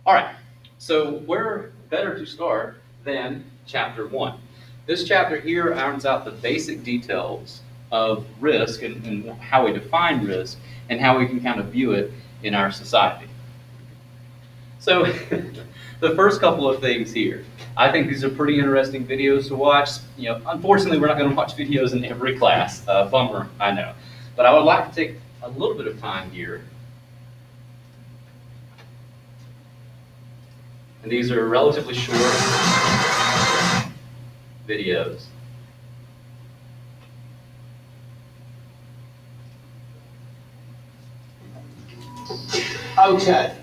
All right, so where better to start than chapter 1? This chapter here irons out the basic details of risk and how we define risk and how we can kind of view it in our society. So the first couple of things here, I think these are pretty interesting videos to watch. Unfortunately, we're not going to watch videos in every class. Bummer, I know. But I would like to take a little bit of time here. And these are relatively short videos. Okay,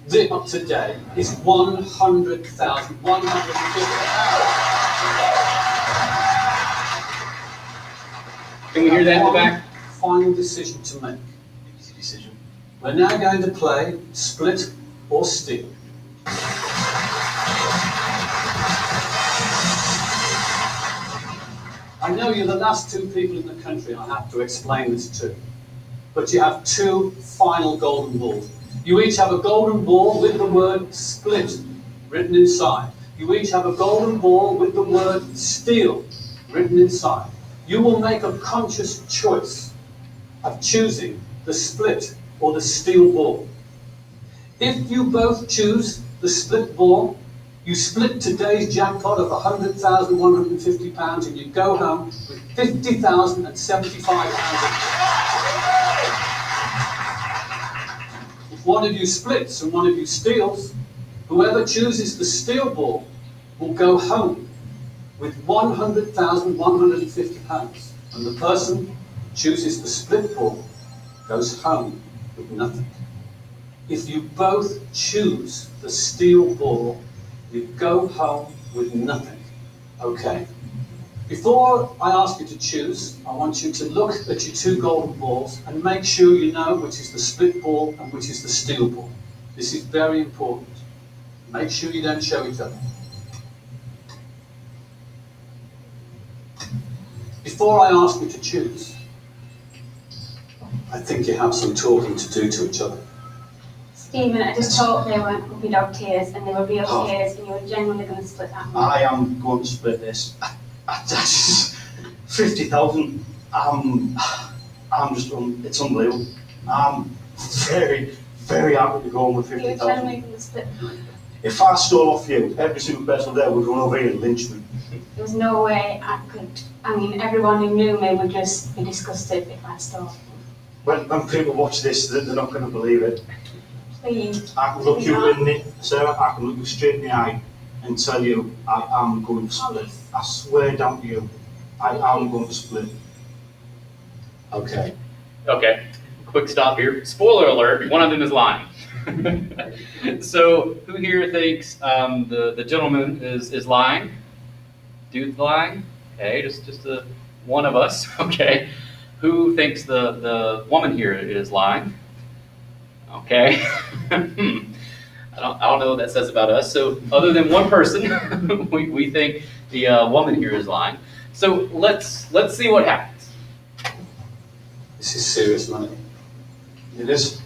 the up to date is 100,000, 150,000. Can we hear that in the back? Final decision to make. Easy decision. We're now going to play split or steal. I know you're the last two people in the country I have to explain this to, but you have two final golden balls. You each have a golden ball with the word split written inside. You each have a golden ball with the word steal written inside. You will make a conscious choice of choosing the split or the steal ball. If you both choose the split ball, you split today's jackpot of £100,150 and you go home with £50,075. If one of you splits and one of you steals, whoever chooses the steal ball will go home with £100,150. And the person who chooses the split ball goes home with nothing. If you both choose the steal ball, you go home with nothing. Okay. Before I ask you to choose, I want you to look at your two golden balls and make sure you know which is the split ball and which is the steal ball. This is very important. Make sure you don't show each other. Before I ask you to choose, I think you have some talking to do to each other. Stephen, I just thought they weren't puppy dog tears and they were real tears and you were genuinely going to split that one. I am going to split this. That's 50,000. I'm just, it's unbelievable. I'm very, very happy to go on with You're 50,000. genuinely going to split that one. If I stole off you, every single person there would run over here and lynch me. There was no way I could, everyone who knew me would just be disgusted if I stole. When people watch this, they're not going to believe it. Please. I can look you in the, Sarah, I can look you straight in the eye and tell you I am going to split. I swear down to you, I am going to split. Okay. Okay, quick stop here. Spoiler alert, one of them is lying. So who here thinks the gentleman is lying? Dude's lying? Okay, just one of us, okay. Who thinks the woman here is lying? Okay. I don't know what that says about us. So other than one person, we think the woman here is lying. So let's see what happens. This is serious money. It is.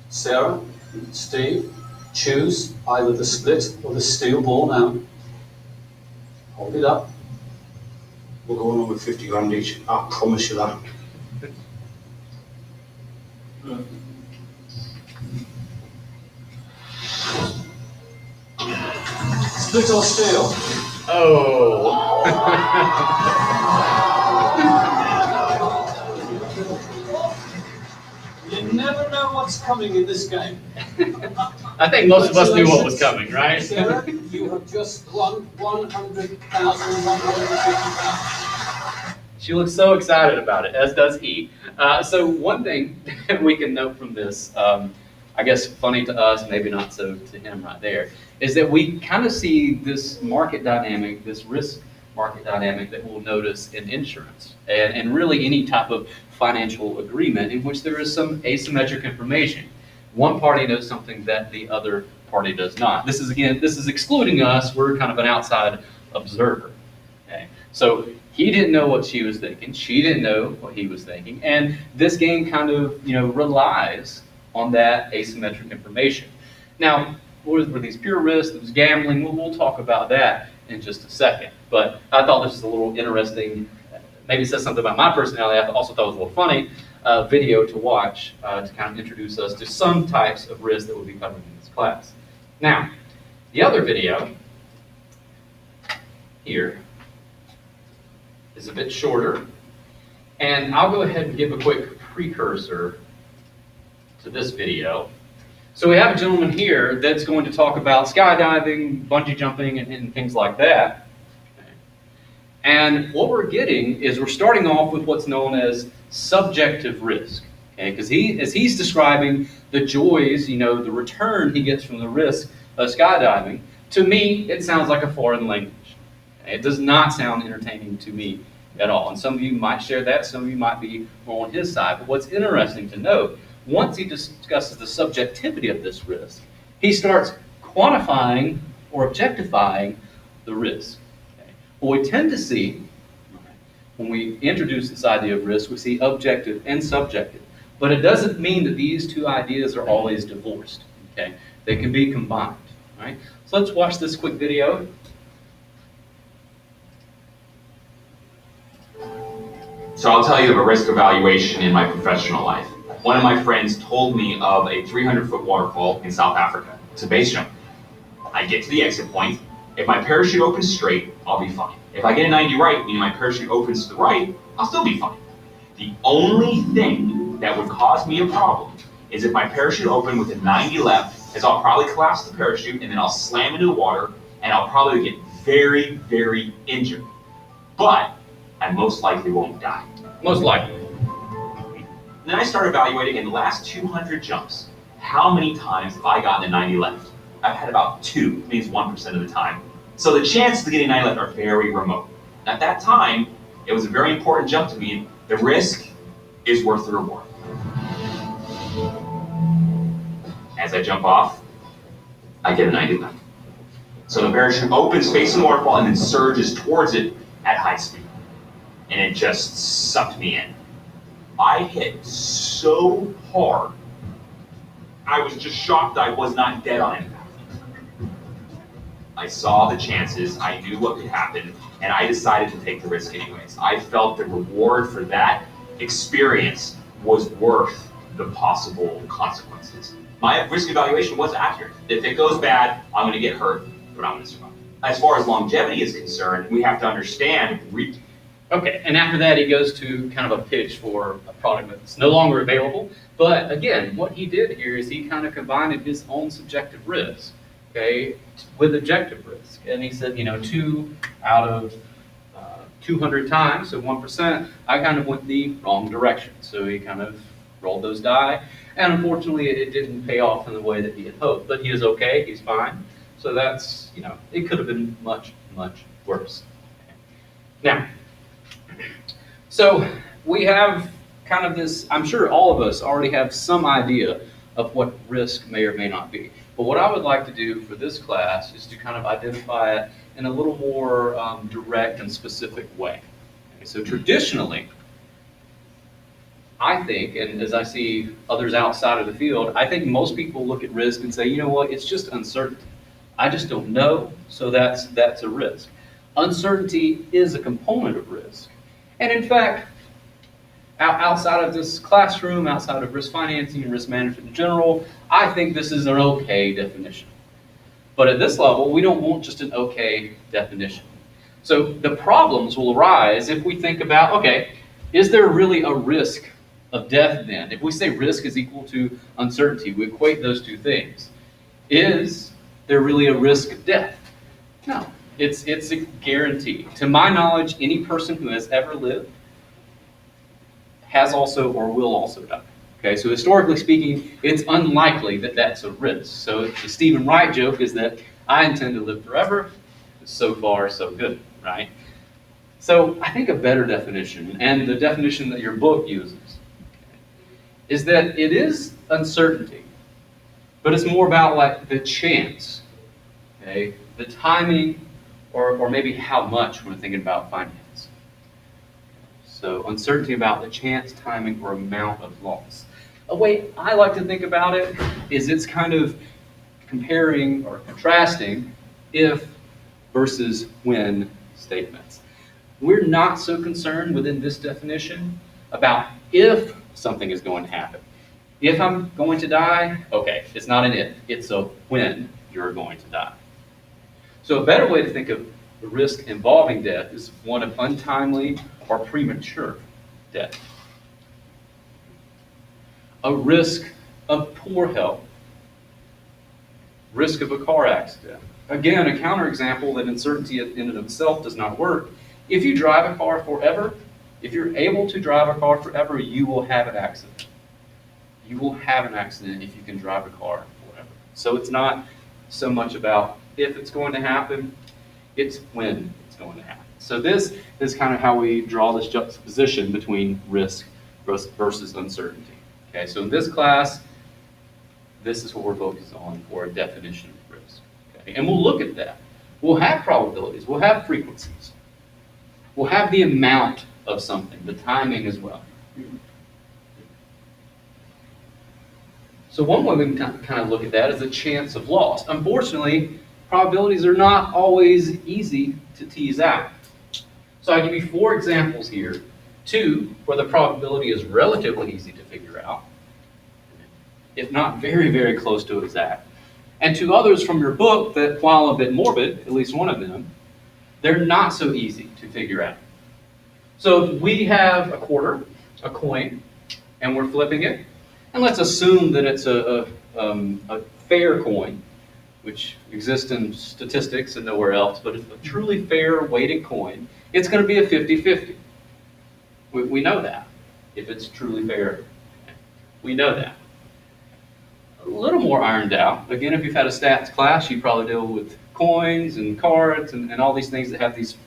Sarah, Steve, choose either the split or the steal ball now. Hold it up. We're going on with 50 grand each. I promise you that. Split or steal? Oh. You never know what's coming in this game. I think most of us knew what was coming, right? Sarah, you have just won £100,150. She looks so excited about it, as does he. So one thing that we can note from this, I guess funny to us, maybe not so to him right there, is that we kind of see this market dynamic, this risk market dynamic that we'll notice in insurance and really any type of financial agreement in which there is some asymmetric information. One party knows something that the other party does not. This is excluding us. We're kind of an outside observer. Okay? So he didn't know what she was thinking. She didn't know what he was thinking. And this game kind of, relies on that asymmetric information. Now, were these pure risks? It was gambling. We'll talk about that in just a second. But I thought this was a little interesting. Maybe it says something about my personality. I also thought it was a little funny video to watch to kind of introduce us to some types of risks that we'll be covering in this class. Now, the other video here is a bit shorter, and I'll go ahead and give a quick precursor to this video. So we have a gentleman here that's going to talk about skydiving, bungee jumping, and things like that. And what we're getting is we're starting off with what's known as subjective risk. Okay, because as he's describing the joys, the return he gets from the risk of skydiving, to me, it sounds like a foreign language. Okay, it does not sound entertaining to me at all. And some of you might share that, some of you might be more on his side. But what's interesting to note, once he discusses the subjectivity of this risk, he starts quantifying or objectifying the risk. Okay? What we tend to see, when we introduce this idea of risk, we see objective and subjective. But it doesn't mean that these two ideas are always divorced. Okay? They can be combined. Right? So let's watch this quick video. So I'll tell you of a risk evaluation in my professional life. One of my friends told me of a 300-foot waterfall in South Africa. It's a base jump. I get to the exit point. If my parachute opens straight, I'll be fine. If I get a 90 right, meaning my parachute opens to the right, I'll still be fine. The only thing that would cause me a problem is if my parachute opened with a 90 left, is I'll probably collapse the parachute and then I'll slam into the water and I'll probably get very, very injured. But I most likely won't die. Most likely. Then I started evaluating in the last 200 jumps, how many times have I gotten a 90 left? I've had about 2, means 1% of the time. So the chances of getting 90 left are very remote. At that time, it was a very important jump to me. The risk is worth the reward. As I jump off, I get a 90 left. So the parachute opens facing the waterfall and then surges towards it at high speed. And it just sucked me in. I hit so hard, I was just shocked I was not dead on impact. I saw the chances, I knew what could happen, and I decided to take the risk anyways. I felt the reward for that experience was worth the possible consequences. My risk evaluation was accurate. If it goes bad, I'm going to get hurt, but I'm going to survive. As far as longevity is concerned, we have to understand. Okay, and after that he goes to kind of a pitch for a product that's no longer available. But again, what he did here is he kind of combined his own subjective risk, okay, with objective risk. And he said, 2 out of 200 times, so 1%, I kind of went the wrong direction. So he kind of rolled those die, and unfortunately it didn't pay off in the way that he had hoped. But he is okay, he's fine. So that's, it could have been much, much worse. Now, so we have kind of this, I'm sure all of us already have some idea of what risk may or may not be. But what I would like to do for this class is to kind of identify it in a little more direct and specific way. Okay, so traditionally, I think, and as I see others outside of the field, I think most people look at risk and say, you know what, it's just uncertainty. I just don't know, so that's a risk. Uncertainty is a component of risk. And in fact, outside of this classroom, outside of risk financing and risk management in general, I think this is an okay definition. But at this level, we don't want just an okay definition. So the problems will arise if we think about, okay, is there really a risk of death then? If we say risk is equal to uncertainty, we equate those two things. Is there really a risk of death? No. It's a guarantee. To my knowledge, any person who has ever lived has also or will also die. Okay, so historically speaking, it's unlikely that that's a risk. So the Stephen Wright joke is that I intend to live forever. So far, so good, right? So I think a better definition, and the definition that your book uses, is that it is uncertainty, but it's more about like the chance, okay, the timing, or maybe how much when we're thinking about finance. So uncertainty about the chance, timing, or amount of loss. A way I like to think about it is it's kind of comparing or contrasting if versus when statements. We're not so concerned within this definition about if something is going to happen. If I'm going to die, okay, it's not an if, it's a when you're going to die. So a better way to think of the risk involving death is one of untimely or premature death. A risk of poor health, risk of a car accident. Again, a counterexample that uncertainty in and of itself does not work. If you drive a car forever, if you're able to drive a car forever, you will have an accident. You will have an accident if you can drive a car forever. So it's not so much about if it's going to happen, it's when it's going to happen. So this is kind of how we draw this juxtaposition between risk versus uncertainty. Okay, so in this class, this is what we're focused on for a definition of risk. Okay, and we'll look at that. We'll have probabilities, we'll have frequencies, we'll have the amount of something, the timing as well. So one way we can kind of look at that is the chance of loss. Unfortunately, probabilities are not always easy to tease out. So I'll give you 4 examples here. 2 where the probability is relatively easy to figure out, if not very, very close to exact. And 2 others from your book that, while a bit morbid, at least one of them, they're not so easy to figure out. So if we have a quarter, a coin, and we're flipping it, and let's assume that it's a fair coin, which exists in statistics and nowhere else, but it's a truly fair weighted coin, it's going to be a 50-50. We know that, if it's truly fair. We know that. A little more ironed out. Again, if you've had a stats class, you probably deal with coins and cards and all these things that have these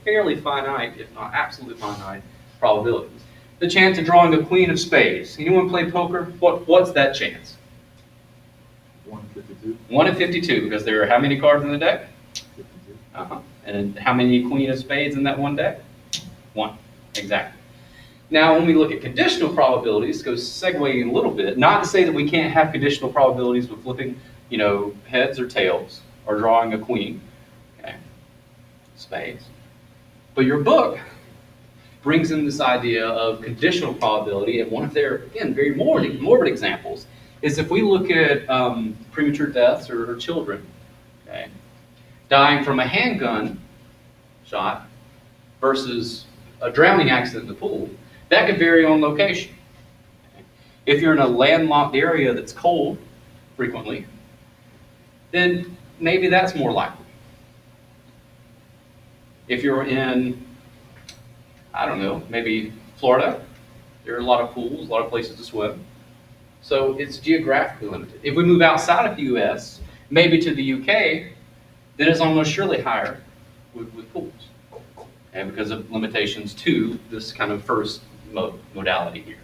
fairly finite, if not absolutely finite, probabilities. The chance of drawing a queen of spades. Anyone play poker? What's that chance? 1 in 52. 1 in 52, because there are how many cards in the deck? 52. And how many queen of spades in that one deck? 1, exactly. Now, when we look at conditional probabilities, go segueing a little bit, not to say that we can't have conditional probabilities with flipping, heads or tails, or drawing a queen, okay, spades. But your book brings in this idea of conditional probability, and one of their, again, very morbid examples is if we look at premature deaths or children, okay, dying from a handgun shot versus a drowning accident in the pool, that could vary on location. Okay. If you're in a landlocked area that's cold frequently, then maybe that's more likely. If you're in, I don't know, maybe Florida, there are a lot of pools, a lot of places to swim. So it's geographically limited. If we move outside of the US, maybe to the UK, then it's almost surely higher with pools. And because of limitations to this kind of first modality here.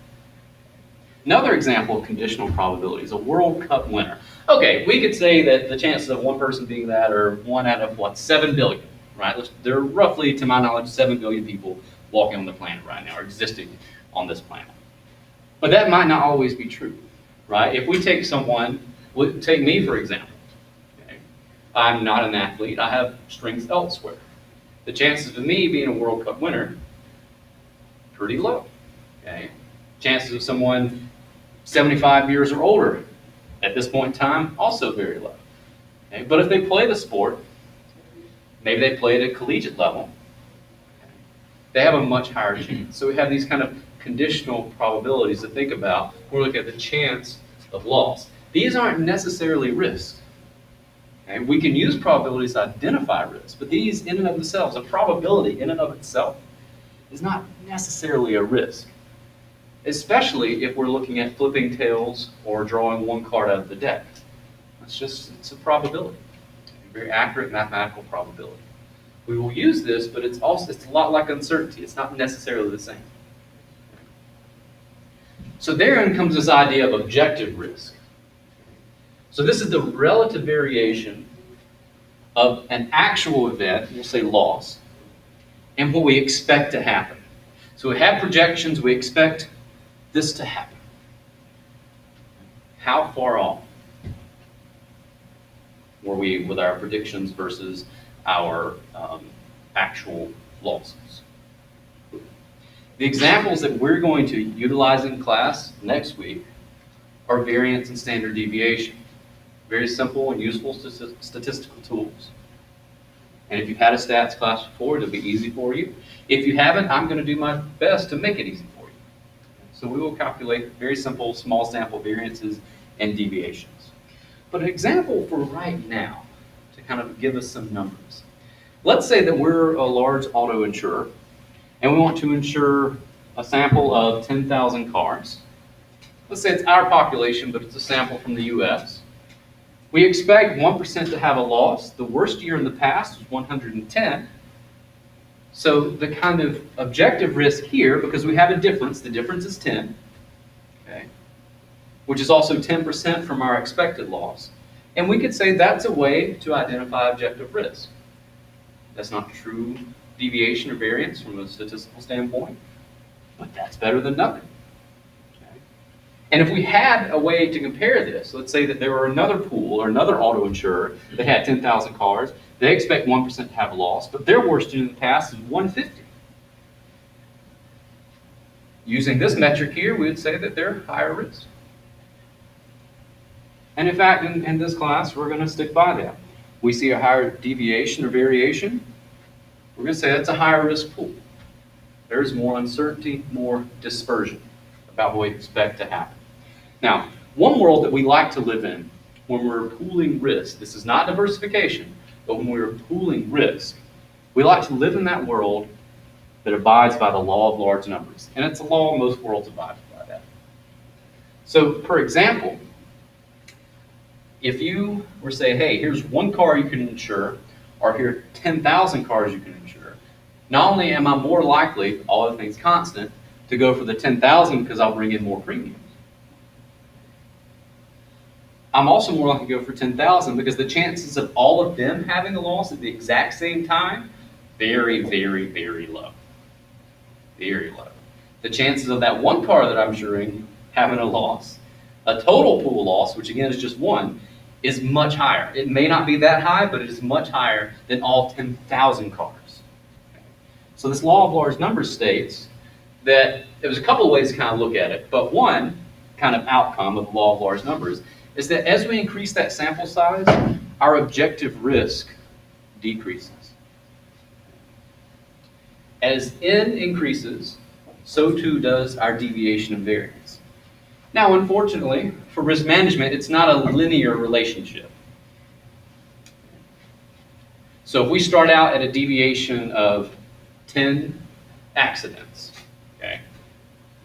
Another example of conditional probability is a World Cup winner. Okay, we could say that the chances of one person being that are 1 out of 7 billion, right? There are roughly, to my knowledge, 7 billion people walking on the planet right now, or existing on this planet. But that might not always be true, right? If we take take me for example, okay? I'm not an athlete, I have strengths elsewhere. The chances of me being a World Cup winner, pretty low, okay? Chances of someone 75 years or older at this point in time, also very low. Okay? But if they play the sport, maybe they play at a collegiate level, okay, they have a much higher chance. So we have these kind of conditional probabilities to think about. We're looking at the chance of loss. These aren't necessarily risks. Okay? We can use probabilities to identify risks, but these in and of themselves, a probability in and of itself, is not necessarily a risk. Especially if we're looking at flipping tails or drawing one card out of the deck. It's a probability, a very accurate mathematical probability. We will use this, but it's a lot like uncertainty. It's not necessarily the same. So therein comes this idea of objective risk. So this is the relative variation of an actual event, we'll say loss, and what we expect to happen. So we have projections, we expect this to happen. How far off? Were we with our predictions versus our actual losses? The examples that we're going to utilize in class next week are variance and standard deviation. Very simple and useful statistical tools. And if you've had a stats class before, it'll be easy for you. If you haven't, I'm going to do my best to make it easy for you. So we will calculate very simple small sample variances and deviations. But an example for right now, to kind of give us some numbers. Let's say that we're a large auto insurer, and we want to insure a sample of 10,000 cars. Let's say it's our population, but it's a sample from the US. We expect 1% to have a loss. The worst year in the past was 110. So the kind of objective risk here, because we have a difference, the difference is 10, okay, which is also 10% from our expected loss. And we could say that's a way to identify objective risk. That's not true deviation or variance from a statistical standpoint, but that's better than nothing. Okay? And if we had a way to compare this, let's say that there were another pool or another auto insurer that had 10,000 cars, they expect 1% to have a loss, but their worst year in the past is 150. Using this metric here, we would say that they're higher risk. And in fact, in this class, we're going to stick by that. We see a higher deviation or variation, we're going to say that's a higher risk pool. There's more uncertainty, more dispersion about what we expect to happen. Now, one world that we like to live in when we're pooling risk, this is not diversification, but when we're pooling risk, we like to live in that world that abides by the law of large numbers. And it's a law most worlds abide by that. So, for example, if you were to say, hey, here's one car you can insure, or here are 10,000 cars you can insure, not only am I more likely, all other things constant, to go for the 10,000 because I'll bring in more premiums, I'm also more likely to go for 10,000 because the chances of all of them having a loss at the exact same time, very, very, very low. Very low. The chances of that one car that I'm insuring having a loss, a total pool loss, which again is just one, is much higher. It may not be that high, but it is much higher than all 10,000 cars. Okay. So this law of large numbers states that there's a couple of ways to kind of look at it, but one kind of outcome of the law of large numbers is that as we increase that sample size, our objective risk decreases. As n increases, so too does our deviation and variance. Now, unfortunately, for risk management, it's not a linear relationship. So if we start out at a deviation of 10 accidents, okay,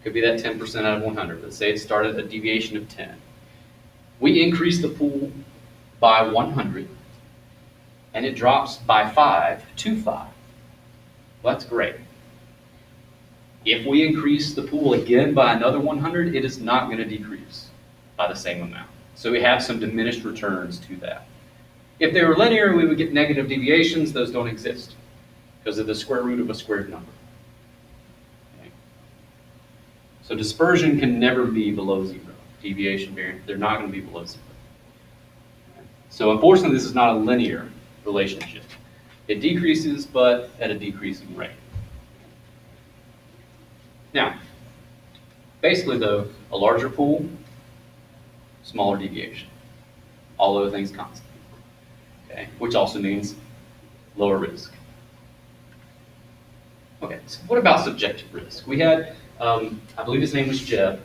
could be that 10% out of 100. Let's say it started at a deviation of 10. We increase the pool by 100, and it drops by 5 to 5. Well, that's great. If we increase the pool again by another 100, it is not going to decrease by the same amount. So we have some diminished returns to that. If they were linear, we would get negative deviations. Those don't exist because of the square root of a squared number. Okay. So dispersion can never be below 0. Deviation, variance, they're not going to be below 0. Okay. So unfortunately, this is not a linear relationship. It decreases, but at a decreasing rate. Now, basically though, a larger pool, smaller deviation. All other things constant. Okay, which also means lower risk. Okay, so what about subjective risk? We had, I believe his name was Jeb,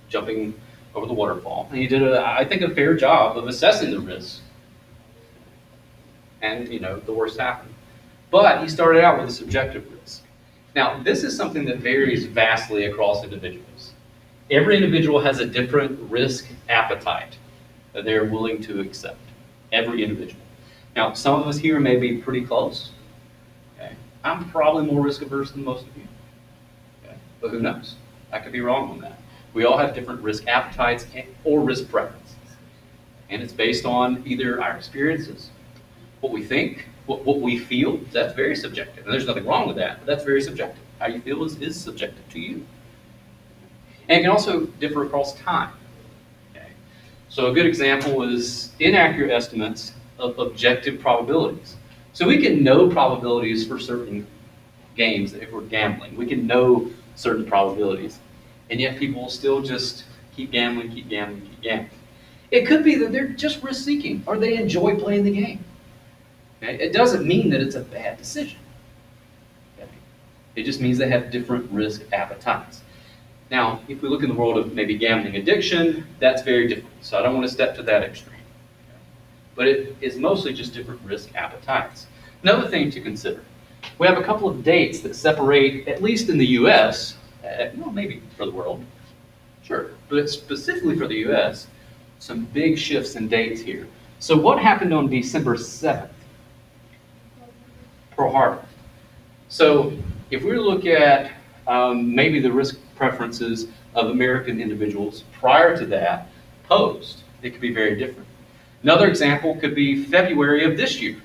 jumping over the waterfall, and he did, I think, a fair job of assessing the risk. And, the worst happened. But he started out with a subjective risk. Now, this is something that varies vastly across individuals. Every individual has a different risk appetite that they're willing to accept. Every individual. Now, some of us here may be pretty close. Okay? I'm probably more risk averse than most of you. Okay? But who knows? I could be wrong on that. We all have different risk appetites or risk preferences. And it's based on either our experiences, what we think, what we feel. That's very subjective. And there's nothing wrong with that, but that's very subjective. How you feel is subjective to you. And it can also differ across time. Okay? So a good example is inaccurate estimates of objective probabilities. So we can know probabilities for certain games if we're gambling. We can know certain probabilities. And yet people will still just keep gambling, keep gambling, keep gambling. It could be that they're just risk seeking or they enjoy playing the game. Okay? It doesn't mean that it's a bad decision. Okay? It just means they have different risk appetites. Now, if we look in the world of maybe gambling addiction, that's very different. So I don't want to step to that extreme. Okay? But it is mostly just different risk appetites. Another thing to consider, we have a couple of dates that separate, at least in the US, well, maybe for the world, sure, but specifically for the US, some big shifts in dates here. So what happened on December 7th? Pearl Harbor. So if we look at maybe the risk preferences of American individuals prior to that, post, it could be very different. Another example could be February of this year.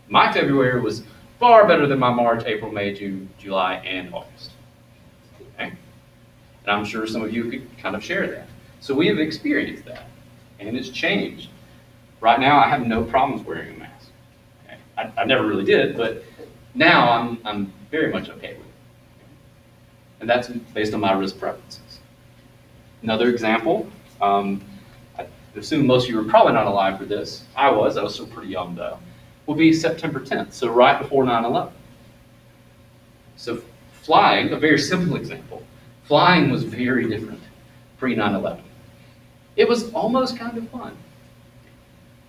My February was far better than my March, April, May, June, July, and August. Okay? And I'm sure some of you could kind of share that. So we have experienced that, and it's changed. Right now, I have no problems wearing a mask. Okay? I never really did, but now I'm very much okay with it. And that's based on my risk preferences. Another example, I assume most of you were probably not alive for this. I was still pretty young though. Will be September 10th, so right before 9/11. So flying, a very simple example, flying was very different pre-9/11. It was almost kind of fun.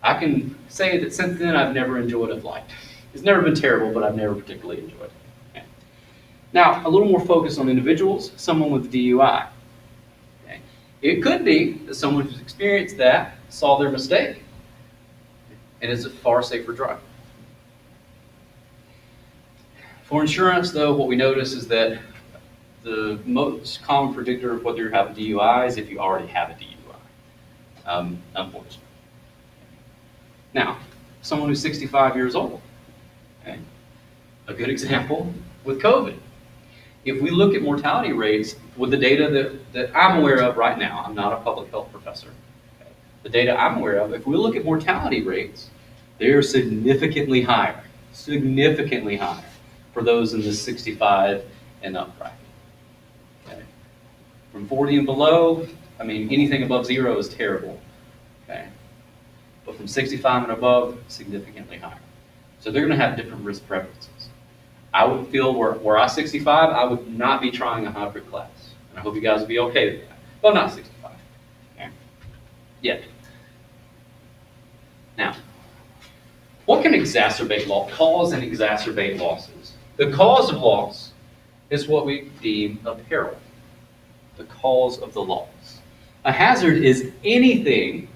I can say that since then I've never enjoyed a flight. It's never been terrible, but I've never particularly enjoyed it. Okay. Now, a little more focus on individuals, someone with DUI. Okay. It could be that someone who's experienced that saw their mistake and is a far safer driver. For insurance, though, what we notice is that the most common predictor of whether you have a DUI is if you already have a DUI, unfortunately. Now, someone who's 65 years old, okay, a good example with COVID. If we look at mortality rates with the data that I'm aware of right now, I'm not a public health professor, okay, the data I'm aware of, if we look at mortality rates, they're significantly higher for those in the 65 and up bracket. Okay. From 40 and below, I mean, anything above 0 is terrible. Okay. But from 65 and above, significantly higher. So they're going to have different risk preferences. I would feel where I'm 65, I would not be trying a hybrid class. And I hope you guys will be okay with that. But I'm not 65. Okay. Yet. Now, what can cause and exacerbate losses? The cause of loss is what we deem a peril. The cause of the loss. A hazard is anything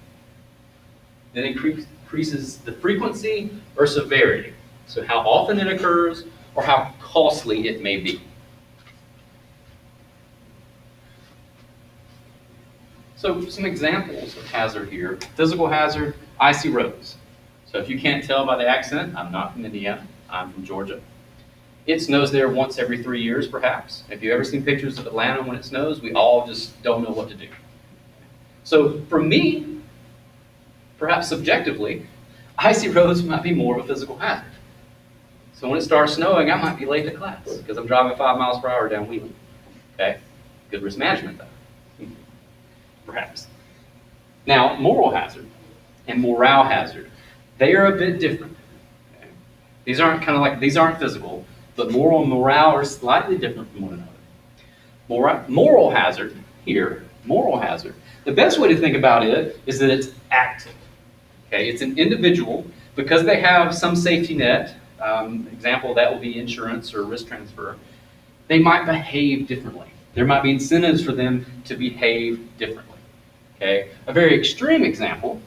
that increases the frequency or severity. So how often it occurs or how costly it may be. So some examples of hazard here. Physical hazard, icy roads. So if you can't tell by the accent, I'm not from Indiana, I'm from Georgia. It snows there once every 3 years, perhaps. If you've ever seen pictures of Atlanta when it snows, we all just don't know what to do. So for me, perhaps subjectively, icy roads might be more of a physical hazard. So when it starts snowing, I might be late to class because I'm driving 5 miles per hour down Wheeling. Okay? Good risk management though. Perhaps. Now, moral hazard and morale hazard, they are a bit different. Okay? These aren't physical, but moral and morale are slightly different from one another. Moral hazard here, the best way to think about it is that it's active. Okay? It's an individual, because they have some safety net, example of that will be insurance or risk transfer, they might behave differently. There might be incentives for them to behave differently. Okay? A very extreme example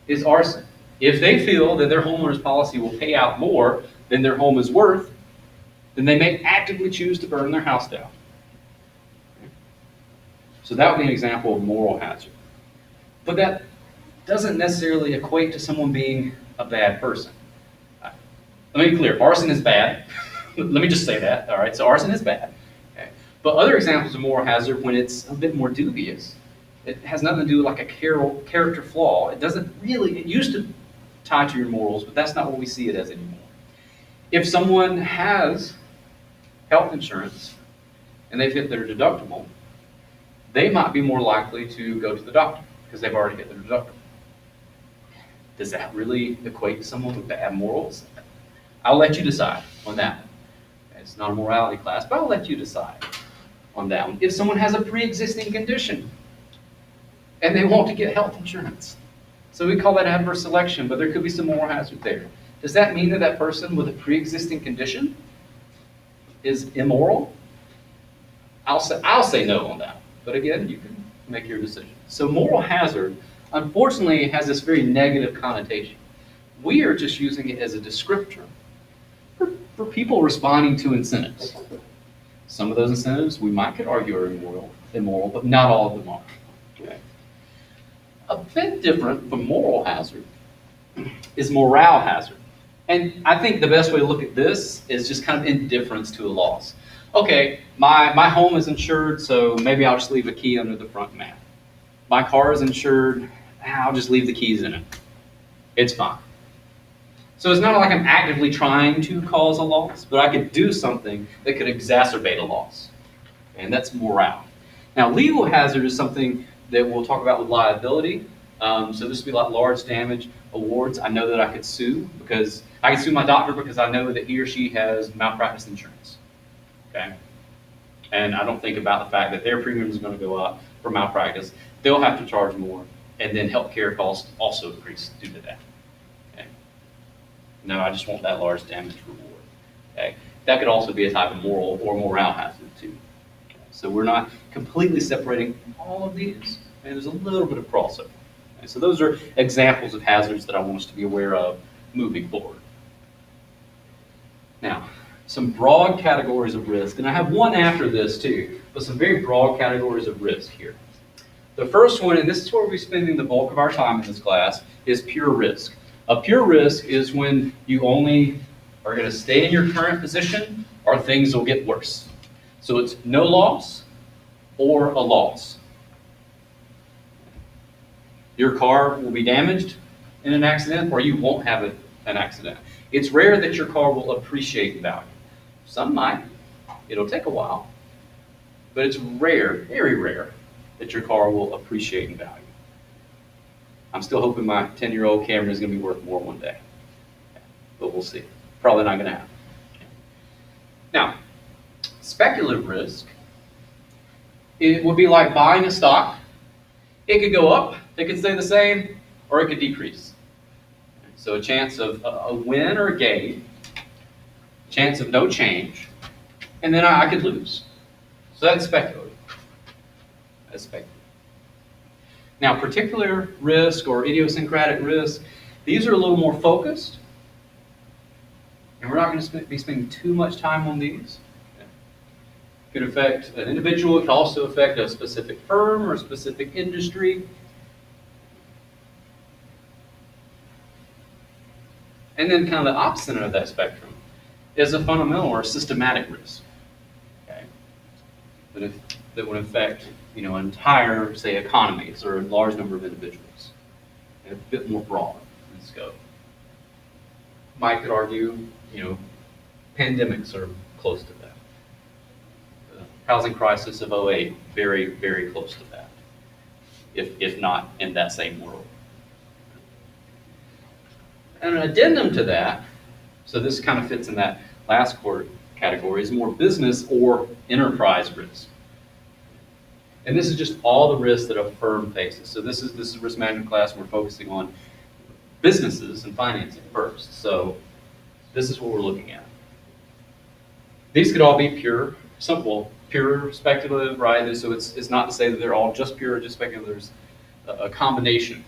is arson. If they feel that their homeowner's policy will pay out more than their home is worth, then they may actively choose to burn their house down. Okay? So that would be an example of moral hazard. But that doesn't necessarily equate to someone being a bad person. Let me be clear, arson is bad. Let me just say that, all right? So arson is bad. Okay? But other examples of moral hazard, when it's a bit more dubious, It has nothing to do with like a character flaw. It doesn't really, it used to tie to your morals, but that's not what we see it as anymore. If someone has health insurance and they've hit their deductible, they might be more likely to go to the doctor because they've already hit their deductible. Does that really equate to someone with bad morals? I'll let you decide on that one. It's not a morality class, but I'll let you decide on that one. If someone has a pre-existing condition and they want to get health insurance, so we call that adverse selection, but there could be some moral hazard there. Does that mean that that person with a pre-existing condition is immoral? I'll say no on that. But again, you can make your decision. So moral hazard, unfortunately, has this very negative connotation. We are just using it as a descriptor for people responding to incentives. Some of those incentives we might could argue are immoral, but not all of them are. Okay. A bit different from moral hazard is morale hazard. And I think the best way to look at this is just kind of indifference to a loss. Okay, my home is insured, so maybe I'll just leave a key under the front mat. My car is insured, I'll just leave the keys in it. It's fine. So it's not like I'm actively trying to cause a loss, but I could do something that could exacerbate a loss. And that's morale. Now, legal hazard is something that we'll talk about with liability. So this would be like large damage awards. I know that I could sue because I can sue my doctor because I know that he or she has malpractice insurance. Okay? And I don't think about the fact that their premium is going to go up for malpractice. They'll have to charge more, and then healthcare costs also increase due to that. Okay? No, I just want that large damage reward. Okay? That could also be a type of moral or morale hazard too. Okay? So we're not completely separating all of these, and there's a little bit of crossover. Okay? So those are examples of hazards that I want us to be aware of moving forward. Now, some broad categories of risk, and I have one after this too, but some very broad categories of risk here. The first one, and this is where we'll be spending the bulk of our time in this class, is pure risk. A pure risk is when you only are going to stay in your current position or things will get worse. So it's no loss or a loss. Your car will be damaged in an accident or you won't have an accident. It's rare that your car will appreciate in value. Some might. It'll take a while. But it's rare, very rare, that your car will appreciate in value. I'm still hoping my 10-year-old Camry is going to be worth more one day. But we'll see. Probably not going to happen. Now, speculative risk, it would be like buying a stock. It could go up, it could stay the same, or it could decrease. So a chance of a win or a gain, chance of no change, and then I could lose. So that's speculative. That's speculative. Now, particular risk or idiosyncratic risk, these are a little more focused, and we're not going to be spending too much time on these. It could affect an individual, it could also affect a specific firm or a specific industry. And then kind of the opposite of that spectrum is a fundamental or a systematic risk. Okay? That would affect entire, say, economies or a large number of individuals. And a bit more broad in scope. Mike could argue, pandemics are close to that. The housing crisis of '08, very, very close to that, if not in that same world. And an addendum to that, so this kind of fits in that last category, is more business or enterprise risk. And this is just all the risks that a firm faces. So this is risk management class, and we're focusing on businesses and financing first. So this is what we're looking at. These could all be pure, pure speculative, right? So it's not to say that they're all just pure or just speculative. There's a combination.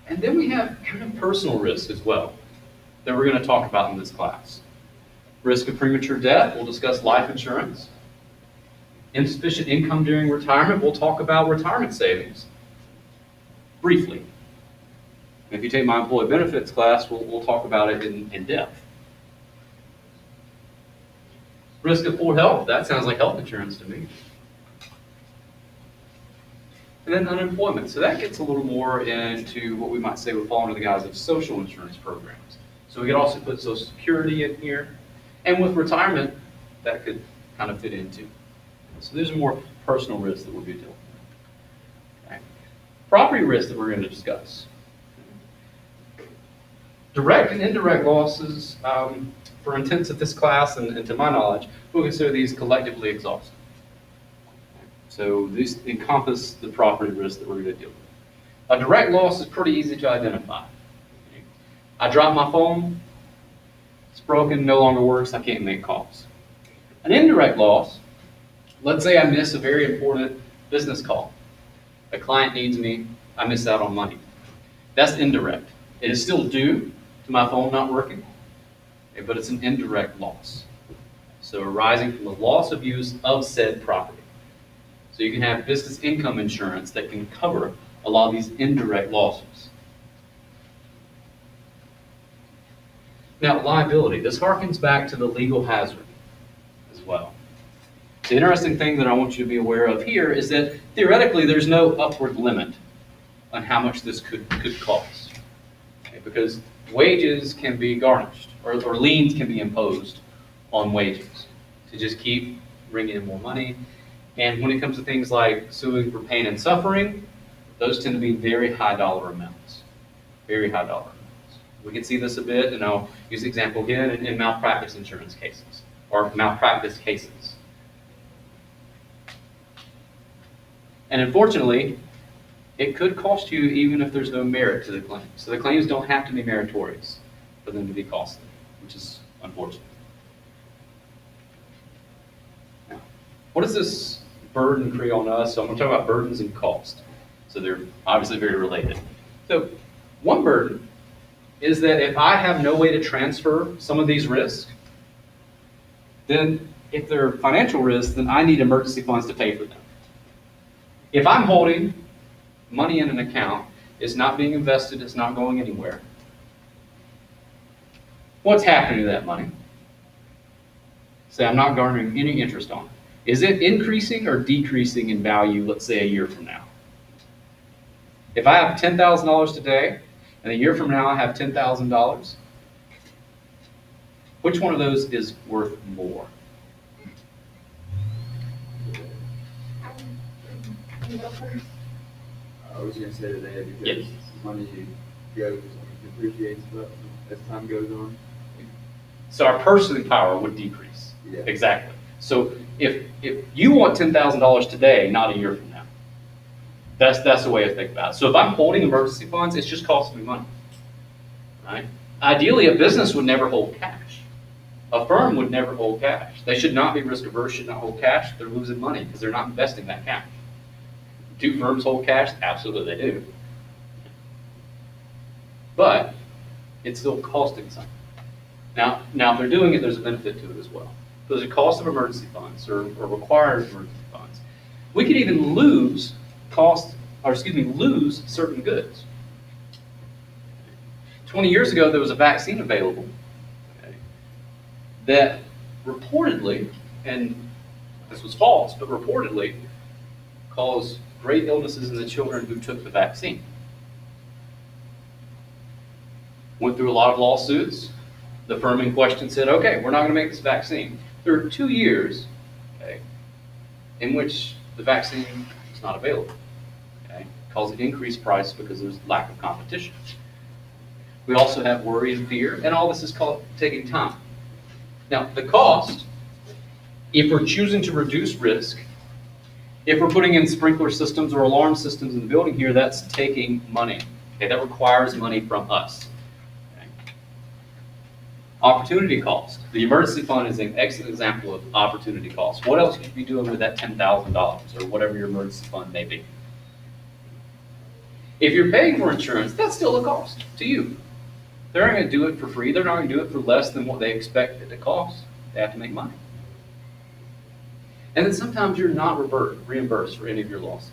And then we have kind of personal risk as well that we're going to talk about in this class. Risk of premature death, we'll discuss life insurance. Insufficient income during retirement, we'll talk about retirement savings briefly. And if you take my employee benefits class, we'll talk about it in depth. Risk of poor health, that sounds like health insurance to me. And then unemployment. So that gets a little more into what we might say would fall under the guise of social insurance programs. So we could also put Social Security in here. And with retirement, that could kind of fit into. So these are more personal risks that we'll be dealing with. Okay. Property risks that we're going to discuss. Direct and indirect losses, for intents of this class and to my knowledge, we'll consider these collectively exhaustive. So these encompass the property risk that we're going to deal with. A direct loss is pretty easy to identify. I drop my phone, it's broken, no longer works, I can't make calls. An indirect loss, let's say I miss a very important business call. A client needs me, I miss out on money. That's indirect. It is still due to my phone not working, but it's an indirect loss. So arising from the loss of use of said property. So you can have business income insurance that can cover a lot of these indirect losses. Now, liability. This harkens back to the legal hazard as well. The interesting thing that I want you to be aware of here is that theoretically there's no upward limit on how much this could cost. Okay, because wages can be garnished or liens can be imposed on wages to just keep bringing in more money. And when it comes to things like suing for pain and suffering, those tend to be very high dollar amounts. Very high dollar amounts. We can see this a bit, and I'll use the example again in malpractice insurance cases, or malpractice cases. And unfortunately, it could cost you even if there's no merit to the claim. So the claims don't have to be meritorious for them to be costly, which is unfortunate. Now, what does this burden create on us? So I'm going to talk about burdens and cost. So they're obviously very related. So one burden is that if I have no way to transfer some of these risks, then if they're financial risks, then I need emergency funds to pay for them. If I'm holding money in an account, it's not being invested, it's not going anywhere, what's happening to that money? Say I'm not garnering any interest on it. Is it increasing or decreasing in value, let's say a year from now? If I have $10,000 today, and a year from now I have $10,000, which one of those is worth more? I was gonna say today because Yes. money goes, depreciates as time goes on. So our purchasing power would decrease. Yeah. Exactly. So if you want $10,000 today, not a year from now, that's the way to think about it. So if I'm holding emergency funds, it's just costing me money, right? Ideally, a business would never hold cash. A firm would never hold cash. They should not be risk averse, should not hold cash. They're losing money because they're not investing that cash. Do firms hold cash? Absolutely, they do. But it's still costing something. Now, if they're doing it, there's a benefit to it as well. So there's a cost of emergency funds or required emergency funds. We could even lose lose certain goods. 20 years ago, there was a vaccine available, okay, that reportedly, and this was false, but reportedly caused great illnesses in the children who took the vaccine. Went through a lot of lawsuits. The firm in question said, okay, we're not going to make this vaccine. There are 2 years, okay, in which the vaccine is not available. Okay, causing increased price because there's lack of competition. We also have worry and fear, and all this is called taking time. Now, the cost, if we're choosing to reduce risk, if we're putting in sprinkler systems or alarm systems in the building here, that's taking money. Okay, that requires money from us. Okay. Opportunity cost. The emergency fund is an excellent example of opportunity cost. What else could you be doing with that $10,000 or whatever your emergency fund may be? If you're paying for insurance, that's still a cost to you. They're not going to do it for free. They're not going to do it for less than what they expect it to cost. They have to make money. And then sometimes you're not reimbursed for any of your losses.